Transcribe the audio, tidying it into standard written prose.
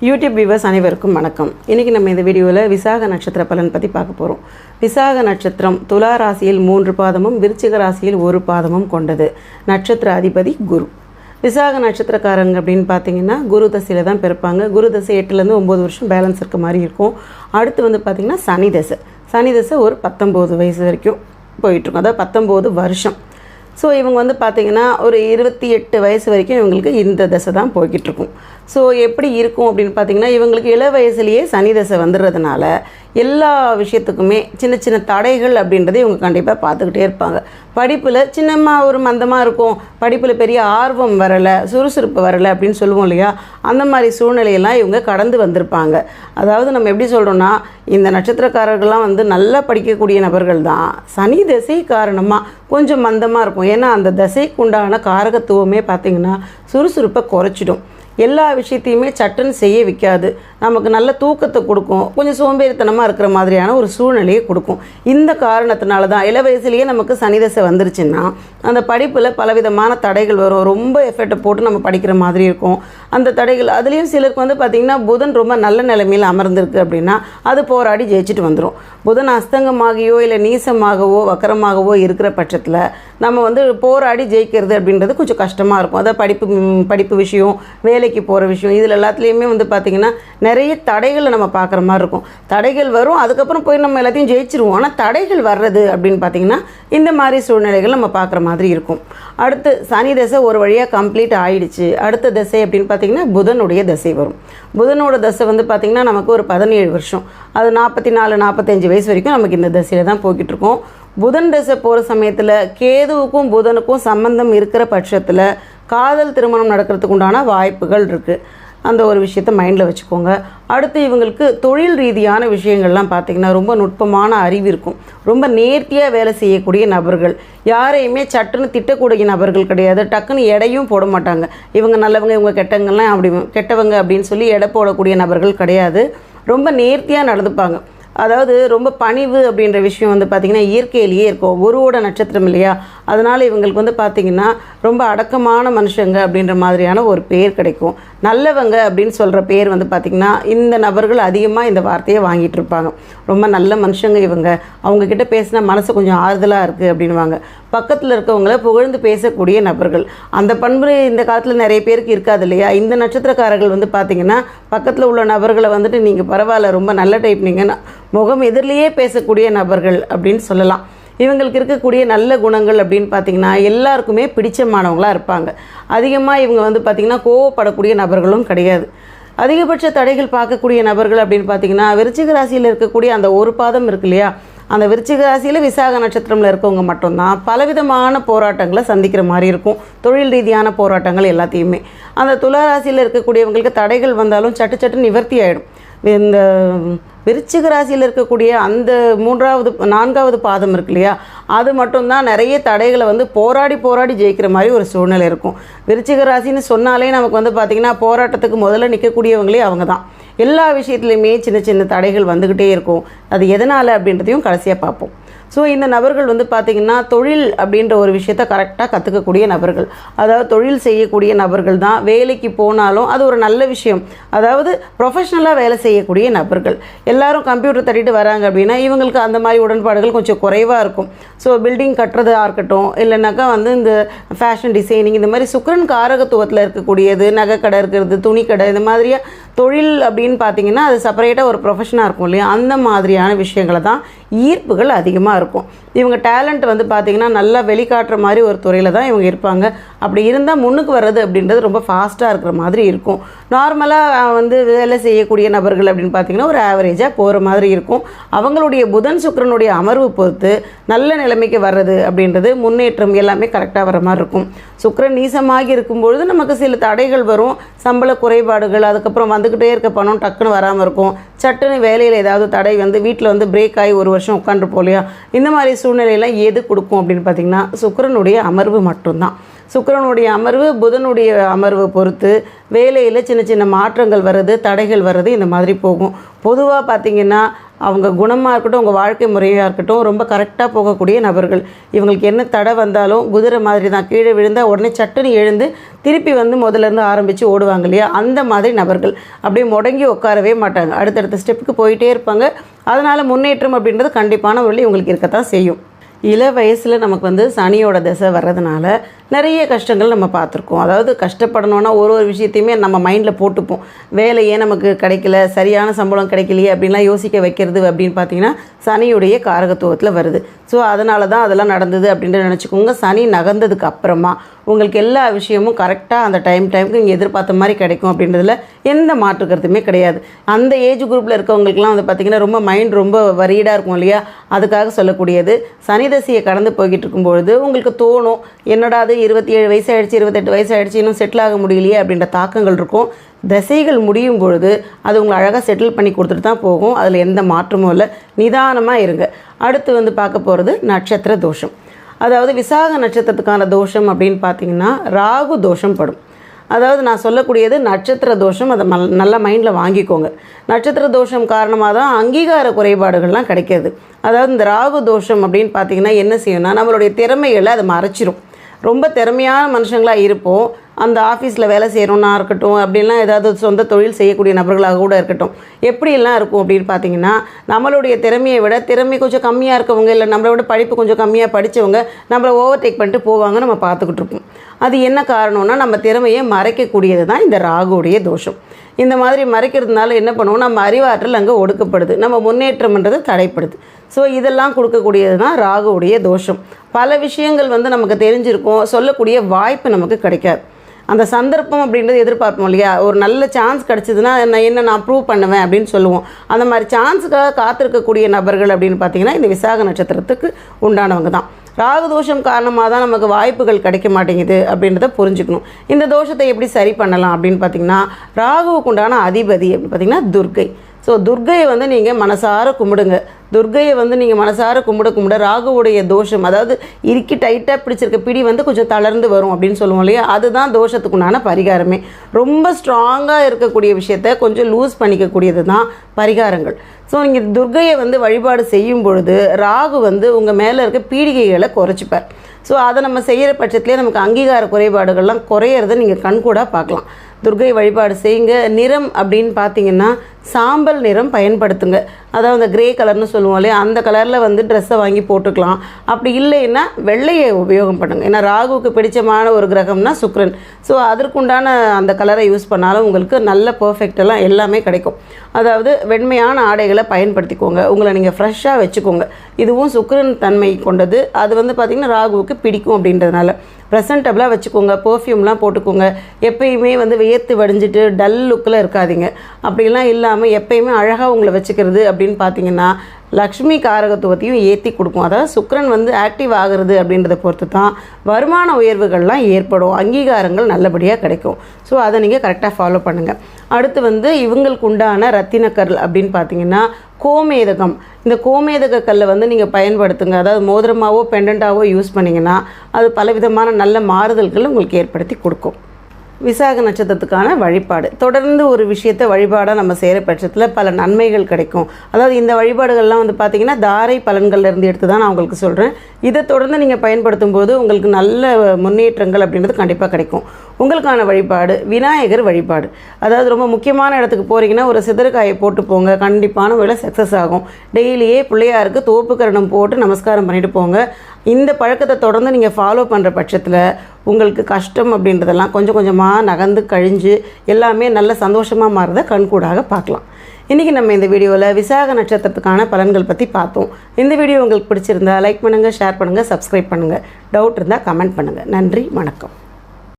YouTube viewers அனைவருக்கும் வணக்கம். இன்றைக்கி நம்ம இந்த வீடியோவில் விசாக நட்சத்திர பலன் பற்றி பார்க்க போகிறோம். விசாக நட்சத்திரம் துலா ராசியில் 3 பாதமும் விருச்சிக ராசியில் 1 பாதமும் கொண்டது. நட்சத்திர அதிபதி குரு. விசாக நட்சத்திரக்காரங்க அப்படின்னு பார்த்தீங்கன்னா குரு தசையில் தான் பிறப்பாங்க. குரு தசை 8லேருந்து 9 வருஷம் பேலன்ஸ் இருக்க மாதிரி இருக்கும். அடுத்து வந்து பார்த்திங்கன்னா சனி தசை ஒரு 19 வயசு வரைக்கும் போயிட்டுருக்கும், அதாவது 19 வருஷம். ஸோ இவங்க வந்து பார்த்திங்கன்னா ஒரு 28 வயசு வரைக்கும் இவங்களுக்கு இந்த தசை தான் போய்கிட்டுருக்கும். ஸோ எப்படி இருக்கும் அப்படின்னு பார்த்திங்கன்னா இவங்களுக்கு இள வயசுலேயே சனி தசை வந்துடுறதுனால எல்லா விஷயத்துக்குமே சின்ன சின்ன தடைகள் அப்படின்றத இவங்க கண்டிப்பாக பார்த்துக்கிட்டே இருப்பாங்க. படிப்பில் சின்னமாக ஒரு மந்தமாக இருக்கும், படிப்பில் பெரிய ஆர்வம் வரலை, சுறுசுறுப்பு வரலை அப்படின்னு சொல்லுவோம் இல்லையா, அந்த மாதிரி சூழ்நிலையெல்லாம் இவங்க கடந்து வந்திருப்பாங்க. அதாவது நம்ம எப்படி சொல்கிறோன்னா, இந்த நட்சத்திரக்காரர்கள்லாம் வந்து நல்லா படிக்கக்கூடிய நபர்கள் தான் சனி தசை காரணமாக கொஞ்சம் மந்தமாக இருக்கும். ஏன்னா அந்த தசைக்கு உண்டான காரகத்துவமே பார்த்திங்கன்னா சுறுசுறுப்பை குறைச்சிடும். எல்லா விஷயத்தையுமே சட்டுன்னு செய்ய வைக்காது, நமக்கு நல்ல தூக்கத்தை கொடுக்கும், கொஞ்சம் சோம்பேறித்தனமாக இருக்கிற மாதிரியான ஒரு சூழ்நிலையை கொடுக்கும். இந்த காரணத்தினால தான் இள வயசுலேயே நமக்கு சனி தசை வந்துருச்சுன்னா அந்த படிப்பில் பலவிதமான தடைகள் வரும். ரொம்ப எஃபெக்டை போட்டு நம்ம படிக்கிற மாதிரி இருக்கும். அந்த தடைகள் அதுலேயும் சிலருக்கு வந்து பார்த்திங்கன்னா புதன் ரொம்ப நல்ல நிலைமையில் அமர்ந்திருக்கு அப்படின்னா அது போராடி ஜெயிச்சுட்டு வந்துடும். புதன் அஸ்தங்கமாகியோ இல்லை நீசமாகவோ வக்கரமாகவோ இருக்கிற பட்சத்தில் நம்ம வந்து போராடி ஜெயிக்கிறது அப்படின்றது கொஞ்சம் கஷ்டமாக இருக்கும். அதாவது படிப்பு விஷயம், வேலைக்கு போகிற விஷயம், இதில் எல்லாத்துலேயுமே வந்து பார்த்திங்கன்னா நிறைய தடைகளை நம்ம பார்க்குற மாதிரி இருக்கும். தடைகள் வரும், அதுக்கப்புறம் போய் நம்ம எல்லாத்தையும் ஜெயிச்சிருவோம். ஆனால் தடைகள் வர்றது அப்படின்னு பார்த்திங்கன்னா இந்த மாதிரி சூழ்நிலைகள் நம்ம பார்க்குற மாதிரி இருக்கும். அடுத்து சனி தசை ஒரு வழியாக கம்ப்ளீட் ஆகிடுச்சு. அடுத்த தசை அப்படின்னு பார்த்திங்கன்னா புதனுடைய தசை வரும். புதனோட தசை வந்து பார்த்திங்கன்னா நமக்கு ஒரு 17 வருஷம், அது 44-45 வயசு வரைக்கும் நமக்கு இந்த தசையில் தான் போய்கிட்டுருக்கோம். புதன் தசை போகிற சமயத்தில் கேதுவுக்கும் புதனுக்கும் சம்பந்தம் இருக்கிற பட்சத்தில் காதல் திருமணம் நடக்கிறதுக்கு உண்டான வாய்ப்புகள் இருக்குது. அந்த ஒரு விஷயத்தை மைண்டில் வச்சுக்கோங்க. அடுத்து இவங்களுக்கு தொழில் ரீதியான விஷயங்கள்லாம் பார்த்திங்கன்னா ரொம்ப நுட்பமான அறிவு இருக்கும். ரொம்ப நேர்த்தியாக வேலை செய்யக்கூடிய நபர்கள், யாரையுமே சட்டுன்னு திட்டக்கூடிய நபர்கள் கிடையாது. டக்குன்னு எடையும் போட மாட்டாங்க. இவங்க நல்லவங்க இவங்க கெட்டவங்க அப்படின்னு சொல்லி எடை போடக்கூடிய நபர்கள் கிடையாது. ரொம்ப நேர்த்தியாக நடந்துப்பாங்க. அதாவது ரொம்ப பணிவு அப்படின்ற விஷயம் வந்து பார்த்திங்கன்னா இயற்கையிலேயே இருக்கும். குருவோட நட்சத்திரம் இல்லையா, அதனால் இவங்களுக்கு வந்து பார்த்திங்கன்னா ரொம்ப அடக்கமான மனுஷங்க அப்படின்ற மாதிரியான ஒரு பேர் கிடைக்கும். நல்லவங்க அப்படின்னு சொல்கிற பேர் வந்து பார்த்திங்கன்னா இந்த நபர்கள் அதிகமாக இந்த வார்த்தையை வாங்கிட்டு இருப்பாங்க. ரொம்ப நல்ல மனுஷங்க இவங்க, அவங்கக்கிட்ட பேசினா மனசு கொஞ்சம் ஆறுதலாக இருக்குது அப்படின்வாங்க. பக்கத்தில் இருக்கவங்கள புகழ்ந்து பேசக்கூடிய நபர்கள், அந்த பண்பு இந்த காலத்தில் நிறைய பேருக்கு இருக்காது இல்லையா. இந்த நட்சத்திரக்காரர்கள் வந்து பார்த்திங்கன்னா பக்கத்தில் உள்ள நபர்களை வந்துட்டு நீங்கள் பரவாயில்ல, ரொம்ப நல்ல டைப், நீங்கள் முகம் எதிரிலேயே பேசக்கூடிய நபர்கள் அப்படின்னு சொல்லலாம். இவங்களுக்கு இருக்கக்கூடிய நல்ல குணங்கள் அப்படின்னு பார்த்திங்கன்னா எல்லாருக்குமே பிடிச்சமானவங்களாக இருப்பாங்க. அதிகமாக இவங்க வந்து பார்த்திங்கன்னா கோவப்படக்கூடிய நபர்களும் கிடையாது. அதிகபட்ச தடைகள் பார்க்கக்கூடிய நபர்கள் அப்படின்னு பார்த்திங்கன்னா விருச்சிக ராசியில் இருக்கக்கூடிய அந்த ஒரு பாதம் இருக்கு இல்லையா, அந்த விருச்சிக ராசியில் விசாக நட்சத்திரத்தில் இருக்கவங்க மட்டும்தான் பலவிதமான போராட்டங்களை சந்திக்கிற மாதிரி இருக்கும். தொழில் ரீதியான போராட்டங்கள் எல்லாத்தையுமே. அந்த துலா ராசியில் இருக்கக்கூடியவங்களுக்கு தடைகள் வந்தாலும் சட்டு நிவர்த்தி ஆகிடும். இந்த விருச்சிக ராசியில் இருக்கக்கூடிய அந்த 4வது பாதம் இருக்கு இல்லையா, அது மட்டும்தான் நிறைய தடைகளை வந்து போராடி ஜெயிக்கிற மாதிரி ஒரு சூழ்நிலை இருக்கும். விருச்சிக ராசின்னு சொன்னாலே நமக்கு வந்து பார்த்திங்கன்னா போராட்டத்துக்கு முதல்ல நிற்கக்கூடியவங்களே அவங்க தான். எல்லா விஷயத்துலையுமே சின்ன தடைகள் வந்துக்கிட்டே இருக்கும். அது எதனால் அப்படின்றதையும் கடைசியாக பார்ப்போம். ஸோ இந்த நபர்கள் வந்து பார்த்திங்கன்னா தொழில் அப்படின்ற ஒரு விஷயத்தை கரெக்டாக கற்றுக்கக்கூடிய நபர்கள், அதாவது தொழில் செய்யக்கூடிய நபர்கள் தான். வேலைக்கு போனாலும் அது ஒரு நல்ல விஷயம், அதாவது ப்ரொஃபஷ்னலாக வேலை செய்யக்கூடிய நபர்கள். எல்லாரும் கம்ப்யூட்டர் தட்டிட்டு வராங்க அப்படின்னா இவங்களுக்கு அந்த மாதிரி உடன்பாடுகள் கொஞ்சம் குறைவாக இருக்கும். ஸோ பில்டிங் கட்டுறதா இருக்கட்டும், இல்லைனாக்கா வந்து இந்த ஃபேஷன் டிசைனிங், இந்த மாதிரி சுக்கிரன் காரகத்துவத்தில் இருக்கக்கூடியது, நகை கடை இருக்கிறது, துணி கடை, இந்த மாதிரியாக தொழில் அப்படின்னு பார்த்திங்கன்னா அது செப்பரேட்டாக ஒரு ப்ரொஃபஷனாக இருக்கும் இல்லையா, அந்த மாதிரியான விஷயங்களை தான் ஈர்ப்புகள் அதிகமாக இருக்கும். இவங்க டேலண்ட் வந்து பார்த்திங்கன்னா நல்லா வெளிக்காட்டுற மாதிரி ஒரு துறையில் தான் இவங்க இருப்பாங்க. அப்படி இருந்தால் முன்னுக்கு வர்றது அப்படின்றது ரொம்ப ஃபாஸ்ட்டாக இருக்கிற மாதிரி இருக்கும். நார்மலாக வந்து வேலை செய்யக்கூடிய நபர்கள் அப்படின்னு பார்த்திங்கன்னா ஒரு ஆவரேஜாக போகிற மாதிரி இருக்கும். அவங்களுடைய புதன் சுக்கிரனுடைய அமர்வு பொறுத்து நல்ல நிலைமைக்கு வர்றது அப்படின்றது முன்னேற்றம் எல்லாமே கரெக்டாக வர மாதிரி இருக்கும். சுக்கிரன் நீசமாகி இருக்கும்பொழுது நமக்கு சில தடைகள் வரும், சம்பள குறைபாடுகள், அதுக்கப்புறம் வந்துக்கிட்டே இருக்க பணம் டக்குன்னு வராமல் இருக்கும். சட்டுன்னு வேலையில் ஏதாவது தடை வந்து வீட்டில் வந்து பிரேக் ஆகி ஒரு வருஷம் உட்காந்துருப்போம் இல்லையா, இந்த மாதிரி சூழ்நிலையெல்லாம் எது கொடுக்கும் அப்படின்னு பார்த்திங்கன்னா சுக்கிரனுடைய அமர்வு மட்டும்தான். சுக்கிரனுடைய அமர்வு புதனுடைய அமர்வை பொறுத்து வேலையில் சின்ன மாற்றங்கள் வர்றது, தடைகள் வர்றது, இந்த மாதிரி போகும். பொதுவாக பார்த்திங்கன்னா அவங்க குணமாக இருக்கட்டும், உங்கள் வாழ்க்கை முறையாக இருக்கட்டும், ரொம்ப கரெக்டாக போகக்கூடிய நபர்கள். இவங்களுக்கு என்ன தடை வந்தாலும் குதிரை மாதிரி தான், கீழே விழுந்தால் உடனே சட்டுன்னு எழுந்து திருப்பி வந்து முதல்லேருந்து ஆரம்பித்து ஓடுவாங்க இல்லையா, அந்த மாதிரி நபர்கள். அப்படியே முடங்கி உட்காரவே மாட்டாங்க, அடுத்தடுத்த ஸ்டெப்புக்கு போயிட்டே இருப்பாங்க. அதனால் முன்னேற்றம் அப்படின்றது கண்டிப்பான முறையில் இவங்களுக்கு இருக்கத்தான் செய்யும். இள வயசில் நமக்கு வந்து சனியோட திசை வர்றதுனால நிறைய கஷ்டங்கள் நம்ம பார்த்துருக்கோம். அதாவது கஷ்டப்படணுன்னா ஒரு விஷயத்தையுமே நம்ம மைண்டில் போட்டுப்போம். வேலையே நமக்கு கிடைக்கல, சரியான சம்பளம் கிடைக்கலையே அப்படின்லாம் யோசிக்க வைக்கிறது அப்படின்னு பார்த்திங்கன்னா சனியுடைய காரகத்துவத்தில் வருது. ஸோ அதனால தான் அதெல்லாம் நடந்தது அப்படின்ட்டு நினச்சிக்கோங்க. சனி நகர்ந்ததுக்கு அப்புறமா உங்களுக்கு எல்லா விஷயமும் கரெக்டாக அந்த டைமுக்கு நீங்கள் எதிர்பார்த்த மாதிரி கிடைக்கும் அப்படின்றதுல எந்த மாற்று கருத்துமே கிடையாது. அந்த ஏஜ் குரூப்பில் இருக்கவங்களுக்குலாம் வந்து பார்த்திங்கன்னா ரொம்ப மைண்ட் ரொம்ப வரீடாக இருக்கும் இல்லையா, அதுக்காக சொல்லக்கூடியது. சனி தசையை கடந்து போய்கிட்டு இருக்கும்பொழுது உங்களுக்கு தோணும், என்னடா அது 27 வயசு ஆகிடுச்சு, 28 வயசு ஆகிடுச்சு, இன்னும் செட்டில் ஆக முடியலையே அப்படின்ற தாக்கங்கள் இருக்கும். தசைகள் முடியும் பொழுது அது உங்களை அழகாக செட்டில் பண்ணி கொடுத்துட்டு தான் போகும். அதில் எந்த மாற்றமும் இல்லை, நிதானமாக இருங்க. அடுத்து வந்து பார்க்க போகிறது நட்சத்திர தோஷம். அதாவது விசாக நட்சத்திரத்துக்கான தோஷம் அப்படின்னு பார்த்திங்கன்னா ராகு தோஷம் படும். அதாவது நான் சொல்லக்கூடியது நட்சத்திர தோஷம், அதை நல்லா மைண்டில் வாங்கிக்கோங்க. நட்சத்திர தோஷம் காரணமாக தான் அங்கீகார குறைபாடுகள்லாம் கிடைக்கிது. அதாவது இந்த ராகு தோஷம் அப்படின்னு பார்த்திங்கன்னா என்ன செய்யணும்னா நம்மளுடைய திறமைகளை அதை மறைச்சிரும். ரொம்ப திறமையான மனுஷங்களாக இருப்போம், அந்த ஆஃபீஸில் வேலை செய்கிறோன்னா இருக்கட்டும், அப்படின்லாம் ஏதாவது சொந்த தொழில் செய்யக்கூடிய நபர்களாக கூட இருக்கட்டும், எப்படிலாம் இருக்கும் அப்படின்னு பார்த்தீங்கன்னா நம்மளுடைய திறமையை விட திறமை கொஞ்சம் கம்மியாக இருக்கவங்க, இல்லை நம்மளை விட படிப்பு கொஞ்சம் கம்மியாக படித்தவங்க நம்மளை ஓவர்டேக் பண்ணிட்டு போவாங்க, நம்ம பார்த்துக்கிட்டு இருப்போம். அது என்ன காரணம்னா நம்ம திறமையை மறைக்கக்கூடியது தான் இந்த ராகுடைய தோஷம். இந்த மாதிரி மறைக்கிறதுனால என்ன பண்ணுவோம், நம்ம அறிவாற்றல் அங்கே ஒடுக்கப்படுது, நம்ம முன்னேற்றம்ன்றது தடைப்படுது. ஸோ இதெல்லாம் கொடுக்கக்கூடியது தான் ராகுடைய தோஷம். பல விஷயங்கள் வந்து நமக்கு தெரிஞ்சிருக்கும், சொல்லக்கூடிய வாய்ப்பு நமக்கு கிடைக்காது. அந்த சந்தர்ப்பம் அப்படின்றது எதிர்பார்ப்போம் இல்லையா, ஒரு நல்ல சான்ஸ் கிடச்சிதுன்னா நான் ப்ரூவ் பண்ணுவேன் அப்படின்னு சொல்லுவோம். அந்த மாதிரி சான்ஸுக்காக காத்திருக்கக்கூடிய நபர்கள் அப்படின்னு பார்த்தீங்கன்னா இந்த விசாக நட்சத்திரத்துக்கு உண்டானவங்க தான். ராகு தோஷம் காரணமாக தான் நமக்கு வாய்ப்புகள் கிடைக்க மாட்டேங்குது அப்படின்றத புரிஞ்சுக்கணும். இந்த தோஷத்தை எப்படி சரி பண்ணலாம் அப்படின்னு பார்த்திங்கன்னா ராகுவுக்கு உண்டான அதிபதி அப்படின்னு பார்த்திங்கன்னா துர்க்கை. ஸோ துர்க்கையை வந்து நீங்கள் மனசார கும்பிடுங்க. துர்க்கையை வந்து நீங்கள் மனசார கும்பிட ராகுவுடைய தோஷம், அதாவது இறுக்கி டைட்டாக பிடிச்சிருக்க பிடி வந்து கொஞ்சம் தளர்ந்து வரும் அப்படின்னு சொல்லுவோம் இல்லையா, அதுதான் தோஷத்துக்குண்டான பரிகாரமே. ரொம்ப ஸ்ட்ராங்காக இருக்கக்கூடிய விஷயத்த கொஞ்சம் லூஸ் பண்ணிக்கக்கூடியது தான் பரிகாரங்கள். ஸோ நீங்கள் துர்க்கையை வந்து வழிபாடு செய்யும் பொழுது ராகு வந்து உங்கள் மேலே இருக்க பீடிகைகளை குறைச்சிப்பார். ஸோ அதை நம்ம செய்கிற பட்சத்துலேயே நமக்கு அங்கீகார குறைபாடுகள்லாம் குறையிறத நீங்கள் கண்கூடாக பார்க்கலாம். துர்க்கை வழிபாடு செய்யுங்க. நிறம் அப்படின்னு பார்த்தீங்கன்னா சாம்பல் நிறம் பயன்படுத்துங்க. அதாவது அந்த கிரே கலர்னு சொல்லுவோம் இல்லையா, அந்த கலரில் வந்து ட்ரெஸ்ஸை வாங்கி போட்டுக்கலாம். அப்படி இல்லைன்னா வெள்ளையை உபயோகம் பண்ணுங்கள். ஏன்னா ராகுவுக்கு பிடிச்சமான ஒரு கிரகம்னா சுக்கிரன். ஸோ அதற்குண்டான அந்த கலரை யூஸ் பண்ணாலும் உங்களுக்கு நல்ல பர்ஃபெக்டெல்லாம் எல்லாமே கிடைக்கும். அதாவது வெண்மையான ஆடைகளை பயன்படுத்திக்கோங்க, உங்களை நீங்கள் ஃப்ரெஷ்ஷாக வச்சுக்கோங்க. இதுவும் சுக்கிரன் தன்மை கொண்டது. அது வந்து பார்த்திங்கன்னா ராகுவுக்கு பிடிக்கும் அப்படின்றதுனால ப்ரெசன்டபுளாக வச்சுக்கோங்க. பர்ஃப்யூம்லாம் போட்டுக்கோங்க. எப்பயுமே வந்து வியர்த்து வடிஞ்சிட்டு டல் லுக்கில் இருக்காதீங்க. அப்படிலாம் இல்லாமல் எப்பயுமே அழகாக உங்களை வச்சுக்கிறது அப்படின்னு பார்த்தீங்கன்னா லக்ஷ்மி காரகத்துவத்தையும் ஏற்றி கொடுக்கும். அதாவது சுக்கிரன் வந்து ஆக்டிவ் ஆகிறது அப்படின்றத பொறுத்து தான் வருமான உயர்வுகள்லாம் ஏற்படும், அங்கீகாரங்கள் நல்லபடியாக கிடைக்கும். ஸோ அதை நீங்கள் கரெக்டாக ஃபாலோ பண்ணுங்கள். அடுத்து வந்து இவங்களுக்கு உண்டான ரத்தினக்கல் அப்படின்னு பார்த்தீங்கன்னா கோமேதகம். இந்த கோமேதக கல்லை வந்து நீங்கள் பயன்படுத்துங்க. அதாவது மோதிரமாவோ பெண்டண்டாவோ யூஸ் பண்ணிங்கன்னா அது பலவிதமான நல்ல மாறுதல்கள் உங்களுக்கு ஏற்படுத்தி கொடுக்கும். விசாக நட்சத்திரத்துக்கான வழிபாடு, தொடர்ந்து ஒரு விஷயத்தை வழிபாடாக நம்ம செய்கிற பட்சத்தில் பல நன்மைகள் கிடைக்கும். அதாவது இந்த வழிபாடுகள்லாம் வந்து பார்த்திங்கன்னா தாரை பலன்கள்லேருந்து எடுத்து தான் நான் உங்களுக்கு சொல்கிறேன். இதை தொடர்ந்து நீங்கள் பயன்படுத்தும் போது உங்களுக்கு நல்ல முன்னேற்றங்கள் அப்படின்றது கண்டிப்பாக கிடைக்கும். உங்களுக்கான வழிபாடு விநாயகர் வழிபாடு. அதாவது ரொம்ப முக்கியமான இடத்துக்கு போகிறீங்கன்னா ஒரு சிதறுக்காயை போட்டு போங்க, கண்டிப்பான வேலை சக்ஸஸ் ஆகும். டெய்லியே பிள்ளையாருக்கு தோப்புக்கரணம் போட்டு நமஸ்காரம் பண்ணிட்டு போங்க. இந்த பழக்கத்தை தொடர்ந்து நீங்கள் ஃபாலோ பண்ணுற பட்சத்தில் உங்களுக்கு கஷ்டம் அப்படின்றதெல்லாம் கொஞ்சம் கொஞ்சமாக நகர்ந்து கழிஞ்சு எல்லாமே நல்ல சந்தோஷமாக மாறுறத கண்கூடாக பார்க்கலாம். இன்றைக்கி நம்ம இந்த வீடியோவில் விசாக நட்சத்திரத்துக்கான பலன்கள் பற்றி பார்த்தோம். இந்த வீடியோ உங்களுக்கு பிடிச்சிருந்தா லைக் பண்ணுங்கள், ஷேர் பண்ணுங்கள், சப்ஸ்கிரைப் பண்ணுங்கள். டவுட் இருந்தால் கமெண்ட் பண்ணுங்கள். நன்றி, வணக்கம்.